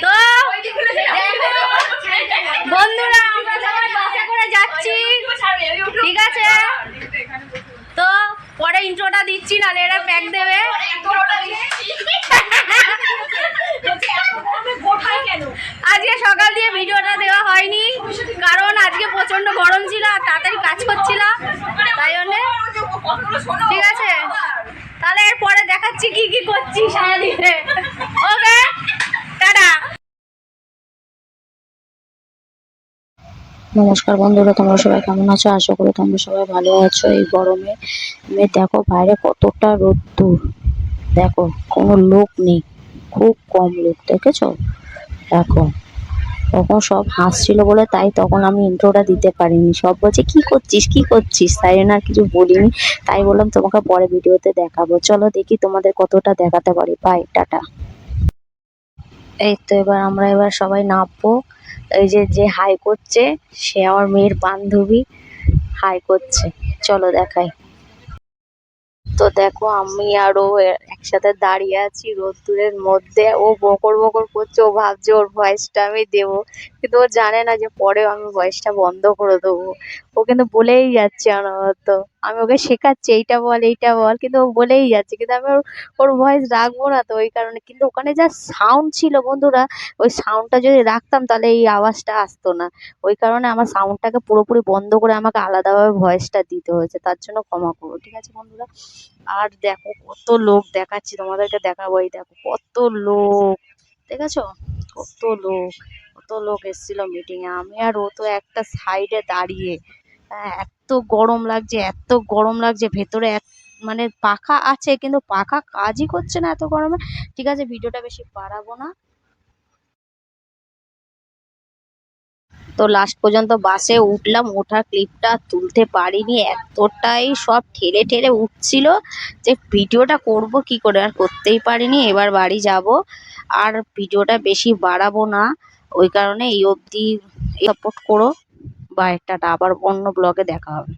তো বন্ধুরা আমরা সবাই বাসে করে যাচ্ছি, ঠিক আছে? তো পরে ইন্ট্রোটা দিচ্ছি, নাহলে এরা প্যাক দেবে। আজকে সকাল দিয়ে ভিডিওটা দেওয়া হয়নি, কারণ আজকে প্রচন্ড গরম ছিল আর তাড়াতাড়ি কাজ করছিলাম, তাই জন্য। ঠিক আছে, তাহলে এরপরে দেখাচ্ছি কি কি করছি সারাদিনে। ওকে, টাটা। নমস্কার বন্ধুরা, তোমরা সবাই কেমন আছো? আশা করি তোমরা সবাই ভালো আছো। এই গরমে দেখো বাইরে কতটা রোদ্দুর, দেখো কোনো লোক নেই, খুব কম লোক, দেখেছো? দেখো তখন সব হাসছিল বলে তাই তখন আমি ইন্ট্রোটা দিতে পারিনি। সব বলছে কি করছিস কি করছিস, তাই জন্য আর কিছু বলিনি। তাই বললাম তোমাকে পরে ভিডিওতে দেখাবো। চলো দেখি তোমাদের কতটা দেখাতে পারি। Bye, tata. এই তো আমরা সবাই নামবো। এই যে যে হাই করছে সে আমার মেয়ের বান্ধবী, হাই করছে। চলো দেখাই। তো দেখো আমি আর ও একসাথে দাঁড়িয়ে আছি রোদ্দুরের মধ্যে। ও বকর বকর করছে, ও ভাবছে ওর ভয়েসটা আমি দেবো, কিন্তু ও জানে না যে পরে আমি ভয়েসটা বন্ধ করে দেবো। ও কিন্তু বলেই যাচ্ছে অনবরত, আমি ওকে শেখাচ্ছি এইটা বল এইটা বল, কিন্তু ও বলেই যাচ্ছে, কিন্তু আমি ওর ভয়েস রাখবো না তো ওই কারণে। কিন্তু ওখানে যা সাউন্ড ছিল বন্ধুরা, ওই সাউন্ডটা যদি রাখতাম তাহলে এই আওয়াজটা আসতো না। ওই কারণে আমার সাউন্ডটাকে পুরোপুরি বন্ধ করে আমাকে আলাদাভাবে ভয়েসটা দিতে হয়েছে, তার জন্য ক্ষমা করো, ঠিক আছে বন্ধুরা? আর দেখো কত লোক, দেখাচ্ছি তোমাদেরকে, দেখাবো। এই দেখো কত লোক, দেখেছো? কত লোক এসেছিল মিটিং এ। আমি আর ও তো একটা সাইডে দাঁড়িয়ে। হ্যাঁ, এত গরম লাগছে, এত গরম লাগছে ভেতরে। মানে পাখা আছে কিন্তু পাখা কাজই করছে না এত গরমে। ঠিক আছে, ভিডিওটা বেশি বাড়াবো না। তো লাস্ট পর্যন্ত বাসে উঠলাম, ওঠার ক্লিপটা তুলতে পারিনি, এতটাই সব ঠেলে ঠেলে উঠছিল যে ভিডিওটা করব কি করে, আর করতেই পারিনি। এবার বাড়ি যাব, আর ভিডিওটা বেশি বাড়াবো না, ওই কারণে এই অবধি সাপোর্ট করো। বা একটা আবার অন্য ব্লগে দেখা হবে।